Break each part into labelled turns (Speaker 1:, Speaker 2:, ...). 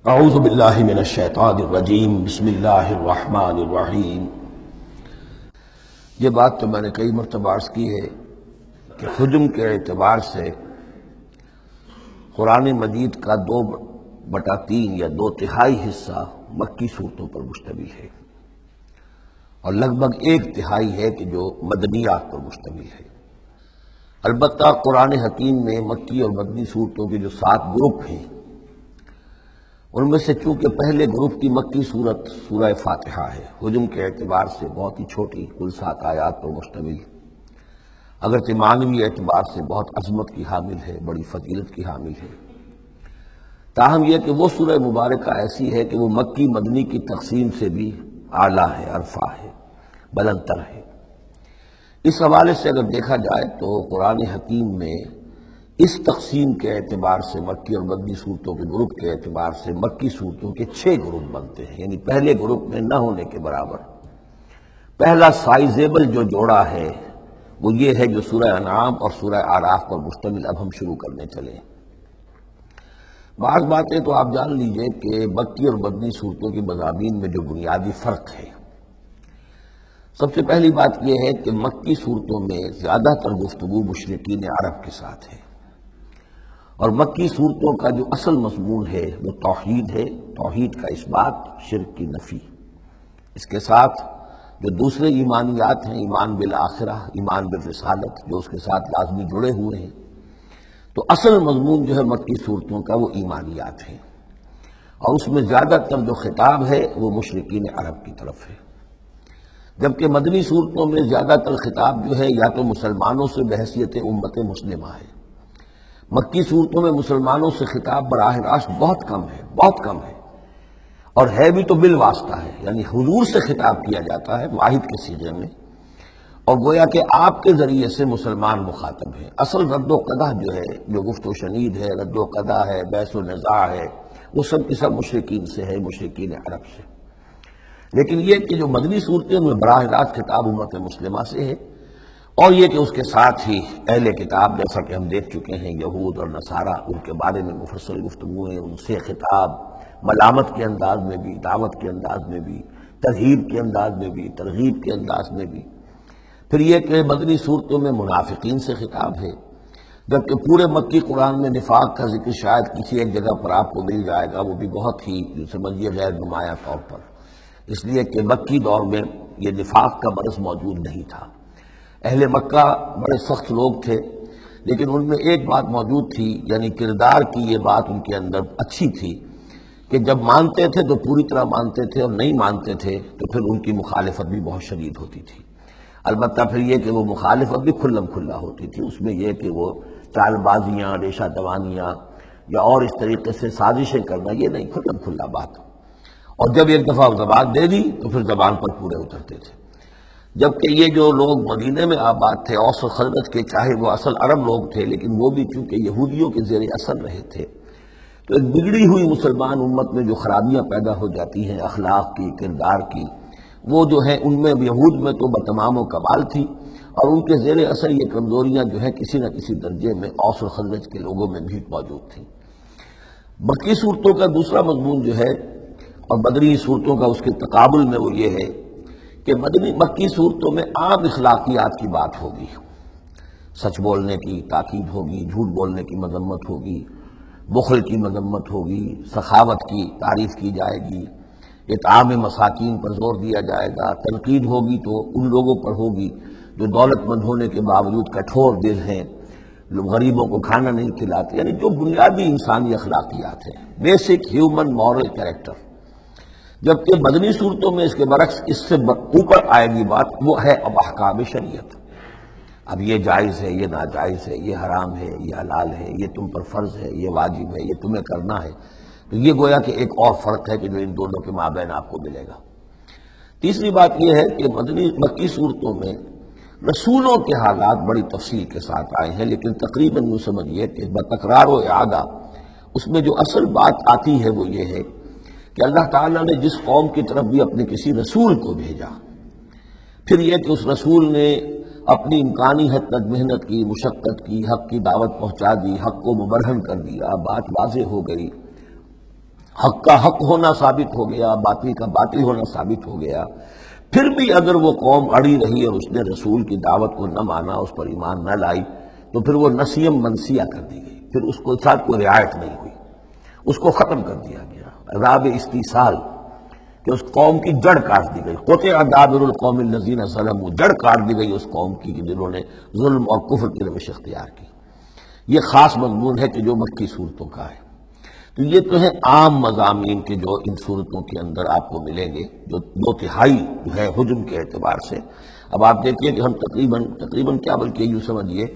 Speaker 1: اعوذ باللہ من الشیطان الرجیم بسم اللہ الرحمن الرحیم۔ یہ بات تو میں نے کئی مرتبہ عرض کی ہے کہ حجم کے اعتبار سے قرآن مجید کا 2/3 یا 2/3 حصہ مکی صورتوں پر مشتمل ہے، اور لگ بھگ 1/3 ہے کہ جو مدنیات پر مشتمل ہے۔ البتہ قرآن حکیم میں مکی اور مدنی صورتوں کے جو 7 گروپ ہیں، ان میں سے چونکہ پہلے گروپ کی مکی صورت سورہ فاتحہ ہے، حجم کے اعتبار سے بہت ہی چھوٹی، کل 7 آیات پر مشتمل، اگرچہ معنوی اعتبار سے بہت عظمت کی حامل ہے، بڑی فضیلت کی حامل ہے، تاہم یہ کہ وہ سورہ مبارکہ ایسی ہے کہ وہ مکی مدنی کی تقسیم سے بھی اعلیٰ ہے، ارفع ہے، بلندتر ہے۔ اس حوالے سے اگر دیکھا جائے تو قرآن حکیم میں اس تقسیم کے اعتبار سے مکی اور مدنی صورتوں کے گروپ کے اعتبار سے مکی صورتوں کے 6 گروپ بنتے ہیں، یعنی پہلے گروپ میں نہ ہونے کے برابر۔ پہلا سائزیبل جو جوڑا ہے وہ یہ ہے جو سورہ انعام اور سورہ اعراف پر مشتمل اب ہم شروع کرنے چلے۔ بعض باتیں تو آپ جان لیجئے کہ مکی اور مدنی صورتوں کی مضامین میں جو بنیادی فرق ہے، سب سے پہلی بات یہ ہے کہ مکی صورتوں میں زیادہ تر گفتگو مشرکین عرب کے ساتھ ہے، اور مکی صورتوں کا جو اصل مضمون ہے وہ توحید ہے، توحید کا اثبات، شرک کی نفی۔ اس کے ساتھ جو دوسرے ایمانیات ہیں، ایمان بالآخرہ، ایمان بالرسالت، جو اس کے ساتھ لازمی جڑے ہوئے ہیں، تو اصل مضمون جو ہے مکی صورتوں کا وہ ایمانیات ہیں، اور اس میں زیادہ تر جو خطاب ہے وہ مشرکین عرب کی طرف ہے، جبکہ مدنی صورتوں میں زیادہ تر خطاب جو ہے یا تو مسلمانوں سے بحیثیت امت مسلمہ ہے۔ مکی صورتوں میں مسلمانوں سے خطاب براہ راست بہت کم ہے، بہت کم ہے، اور ہے بھی تو بالواسطہ ہے، یعنی حضور سے خطاب کیا جاتا ہے واحد کے صیغے میں، اور گویا کہ آپ کے ذریعے سے مسلمان مخاطب ہیں۔ اصل رد و قدح جو ہے، جو گفت و شنید ہے، رد و قدح ہے، بحث و نزاع ہے، وہ سب کی سب مشرکین سے ہے، مشرکین عرب سے۔ لیکن یہ کہ جو مدنی صورتیں میں براہ راست خطاب امت مسلمہ سے ہے، اور یہ کہ اس کے ساتھ ہی اہل کتاب، جیسا کہ ہم دیکھ چکے ہیں، یہود اور نصارہ، ان کے بارے میں مفصل گفتگو ہے، ان سے خطاب ملامت کے انداز میں بھی، دعوت کے انداز میں بھی، ترغیب کے انداز میں بھی، ترغیب کے انداز میں بھی۔ پھر یہ کہ مدنی صورتوں میں منافقین سے خطاب ہے، جبکہ پورے مکی قرآن میں نفاق کا ذکر شاید کسی ایک جگہ پر آپ کو مل جائے گا، وہ بھی بہت ہی سمجھیے غیر نمایاں طور پر، اس لیے کہ مکی دور میں یہ نفاق کا مرض موجود نہیں تھا۔ اہل مکہ بڑے سخت لوگ تھے، لیکن ان میں ایک بات موجود تھی، یعنی کردار کی یہ بات ان کے اندر اچھی تھی کہ جب مانتے تھے تو پوری طرح مانتے تھے، اور نہیں مانتے تھے تو پھر ان کی مخالفت بھی بہت شدید ہوتی تھی۔ البتہ پھر یہ کہ وہ مخالفت بھی کھلم کھلا ہوتی تھی، اس میں یہ کہ وہ چال بازیاں، ریشہ دوانیاں یا اور اس طریقے سے سازشیں کرنا، یہ نہیں، کھلم کھلا بات، اور جب ایک دفعہ زبان دے دی تو پھر زبان پر پورے اترتے تھے۔ جبکہ یہ جو لوگ مدینے میں آباد تھے، اوس و خزرج کے، چاہے وہ اصل عرب لوگ تھے، لیکن وہ بھی چونکہ یہودیوں کے زیر اثر رہے تھے، تو ایک بگڑی ہوئی مسلمان امت میں جو خرابیاں پیدا ہو جاتی ہیں اخلاق کی، کردار کی، وہ جو ہے ان میں یہود میں تو بتمام و کمال تھی، اور ان کے زیر اثر یہ کمزوریاں جو ہے کسی نہ کسی درجے میں اوس و خزرج کے لوگوں میں بھی موجود تھیں۔ مکی صورتوں کا دوسرا مضمون جو ہے، اور مدنی صورتوں کا اس کے تقابل میں، وہ یہ ہے کہ مکی صورتوں میں عام اخلاقیات کی بات ہوگی، سچ بولنے کی تاکید ہوگی، جھوٹ بولنے کی مذمت ہوگی، بخل کی مذمت ہوگی، سخاوت کی تعریف کی جائے گی، اطعام مساکین پر زور دیا جائے گا، تنقید ہوگی تو ان لوگوں پر ہوگی جو دولت مند ہونے کے باوجود کٹھور دل ہیں، غریبوں کو کھانا نہیں کھلاتے، یعنی جو بنیادی انسانی اخلاقیات ہیں، بیسک ہیومن مورل کریکٹر۔ جبکہ مدنی صورتوں میں اس کے برعکس اس سے اوپر آئے گی بات، وہ ہے اب احکام شریعت۔ اب یہ جائز ہے، یہ ناجائز ہے، یہ حرام ہے، یہ حلال ہے، یہ تم پر فرض ہے، یہ واجب ہے، یہ تمہیں کرنا ہے۔ تو یہ گویا کہ ایک اور فرق ہے کہ جو ان دونوں کے مابین آپ کو ملے گا۔ تیسری بات یہ ہے کہ مکی صورتوں میں رسولوں کے حالات بڑی تفصیل کے ساتھ آئے ہیں، لیکن تقریباً یوں سمجھیے کہ بتکرار و اعادہ اس میں جو اصل بات آتی ہے وہ یہ ہے کہ اللہ تعالیٰ نے جس قوم کی طرف بھی اپنے کسی رسول کو بھیجا، پھر یہ کہ اس رسول نے اپنی امکانی حد تک محنت کی، مشقت کی، حق کی دعوت پہنچا دی، حق کو مبرہن کر دیا، بات واضح ہو گئی، حق کا حق ہونا ثابت ہو گیا، باطل کا باطل ہونا ثابت ہو گیا، پھر بھی اگر وہ قوم اڑی رہی اور اس نے رسول کی دعوت کو نہ مانا، اس پر ایمان نہ لائی، تو پھر وہ نسیم منسیہ کر دی گئی، پھر اس کو ساتھ کوئی رعایت نہیں ہوئی، اس کو ختم کر دیا گیا، عذاب استیصال، کہ اس قوم کی جڑ کاٹ دی گئی، قطع دابر القوم الذین ظلموا، جڑ کاٹ دی گئی اس قوم کی کہ جنہوں نے ظلم اور کفر کی روش اختیار کی۔ یہ خاص مضمون ہے کہ جو مکی صورتوں کا ہے۔ تو یہ تو ہے عام مضامین کے جو ان صورتوں کے اندر آپ کو ملیں گے، جو 2/3 جو ہے حجم کے اعتبار سے۔ اب آپ دیکھیے کہ ہم تقریباً کیا بلکہ یوں سمجھیے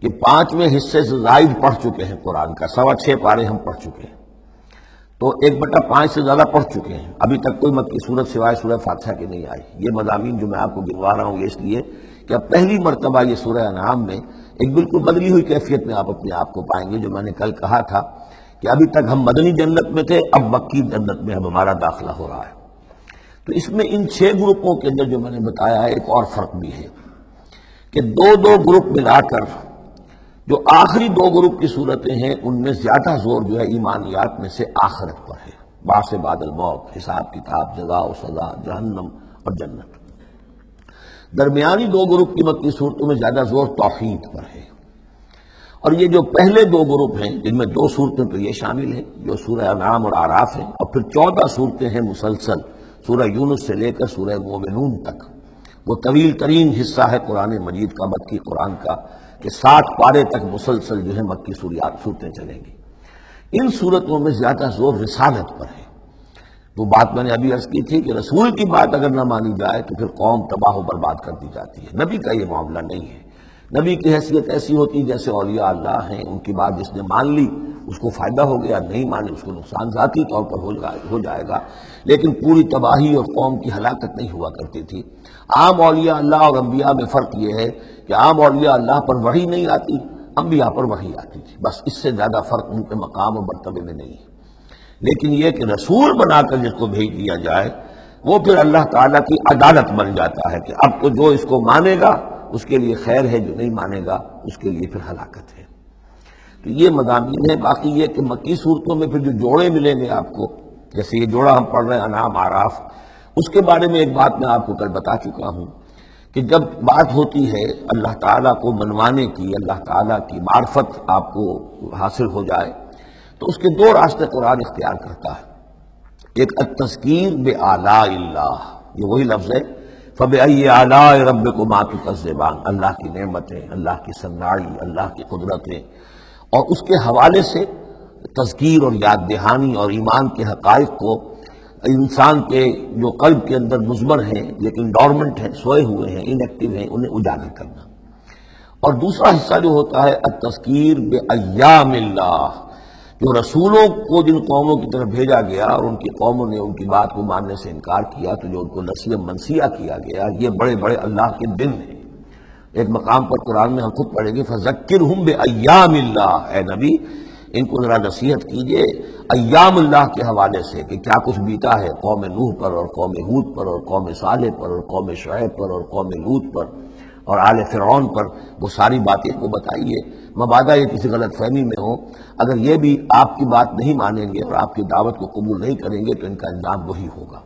Speaker 1: کہ 5ویں حصے سے زائد پڑھ چکے ہیں قرآن کا، 6.25 پارے ہم پڑھ چکے ہیں، تو 1/5 سے زیادہ پڑھ چکے ہیں۔ ابھی تک کوئی مکی صورت سوائے سورہ فاتحہ کے نہیں آئی۔ یہ مضامین جو میں آپ کو گنوا رہا ہوں یہ اس لیے کہ اب پہلی مرتبہ یہ سورہ انعام میں ایک بالکل بدلی ہوئی کیفیت میں آپ اپنے آپ کو پائیں گے۔ جو میں نے کل کہا تھا کہ ابھی تک ہم مدنی جنت میں تھے، اب مکی جنت میں اب ہمارا داخلہ ہو رہا ہے۔ تو اس میں ان 6 گروپوں کے اندر جو میں نے بتایا ہے ایک اور فرق بھی ہے کہ 2 گروپ ملا کر جو آخری 2 گروپ کی صورتیں ہیں ان میں زیادہ زور جو ہے ایمانیات میں سے آخرت پر ہے، بعث بعد الموت، حساب کتاب، جزا و سزا، جہنم اور جنت۔ درمیانی 2 گروپ کی مکی صورتوں میں زیادہ زور توحید پر ہے، اور یہ جو پہلے 2 گروپ ہیں جن میں 2 صورتیں تو یہ شامل ہیں جو سورہ انعام اور اعراف ہیں، اور پھر 14 صورتیں ہیں مسلسل سورہ یونس سے لے کر سورہ مومنون تک۔ وہ طویل ترین حصہ ہے قرآن مجید کا، مکی قرآن کا، کہ 60 پارے تک مسلسل جو ہے مکی صورتیں چلیں گی۔ ان صورتوں میں زیادہ زور رسالت پر ہے۔ وہ بات میں نے ابھی عرض کی تھی کہ رسول کی بات اگر نہ مانی جائے تو پھر قوم تباہ و برباد کر دی جاتی ہے۔ نبی کا یہ معاملہ نہیں ہے۔ نبی کی حیثیت ایسی ہوتی جیسے اولیاء اللہ ہیں، ان کی بات جس نے مان لی اس کو فائدہ ہو گیا، نہیں مانے اس کو نقصان ذاتی طور پر ہو جائے گا، لیکن پوری تباہی اور قوم کی ہلاکت نہیں ہوا کرتی تھی۔ عام اولیاء اللہ اور انبیاء میں فرق یہ ہے کہ عام اولیاء اللہ پر وحی نہیں آتی، انبیاء پر وحی آتی تھی، بس اس سے زیادہ فرق ان کے مقام اور مرتبے میں نہیں ہے۔ لیکن یہ کہ رسول بنا کر جس کو بھیج دیا جائے وہ پھر اللہ تعالیٰ کی عدالت بن جاتا ہے کہ اب تو جو اس کو مانے گا اس کے لیے خیر ہے، جو نہیں مانے گا اس کے لیے پھر ہلاکت ہے۔ تو یہ مضامین ہے۔ باقی یہ کہ مکی صورتوں میں پھر جو جوڑے ملیں گے آپ کو، جیسے یہ جوڑا ہم پڑھ رہے ہیں انعام اعراف، اس کے بارے میں ایک بات میں آپ کو کل بتا چکا ہوں کہ جب بات ہوتی ہے اللہ تعالیٰ کو منوانے کی، اللہ تعالیٰ کی معرفت آپ کو حاصل ہو جائے تو اس کے 2 راستے قرآن اختیار کرتا ہے۔ ایک التذکیر بآلاء اللہ، یہ وہی لفظ ہے فَبِأَيِّ آلَاءِ رَبِّكُمَا تُكَذِّبَانِ، اللہ کی نعمتیں، اللہ کی صناعی، اللہ کی قدرتیں، اور اس کے حوالے سے تذکیر اور یاد دہانی اور ایمان کے حقائق کو انسان کے جو قلب کے اندر مضمر ہیں لیکن ڈورمنٹ ہیں، سوئے ہوئے ہیں، ان ایکٹیو ہیں، انہیں اجاگر کرنا۔ اور دوسرا حصہ جو ہوتا ہے التذکیر بایام اللہ، جو رسولوں کو جن قوموں کی طرف بھیجا گیا اور ان کی قوموں نے ان کی بات کو ماننے سے انکار کیا تو جو ان کو نسیہ منسیہ کیا گیا، یہ بڑے بڑے اللہ کے دن ہیں۔ ایک مقام پر قرآن میں ہم خود پڑھیں گے فذکرہم بایام اللہ، اے نبی ان کو ذرا نصیحت کیجئے ایام اللہ کے حوالے سے کہ کیا کچھ بیتا ہے قوم نوح پر اور قوم ہود پر اور قوم صالح پر اور قوم شعیب پر اور قوم لوط پر اور آل فرعون پر، وہ ساری باتیں کو بتائیے، مبادا یہ کسی غلط فہمی میں ہو، اگر یہ بھی آپ کی بات نہیں مانیں گے اور آپ کی دعوت کو قبول نہیں کریں گے تو ان کا انجام وہی ہوگا۔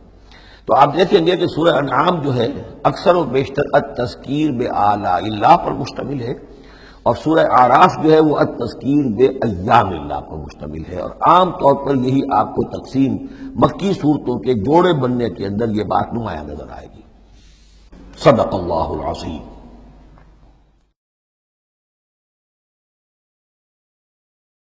Speaker 1: تو آپ دیکھیں گے کہ سورہ انعام جو ہے اکثر و بیشتر التذکیر بآلاء اللہ پر مشتمل ہے، اور سورہ اعراف جو ہے وہ التذکیر بایام اللہ پر مشتمل ہے، اور عام طور پر یہی آپ کو تقسیم مکی صورتوں کے جوڑے بننے کے اندر یہ بات نمایاں نظر آئے گی۔ صدق اللہ العظیم۔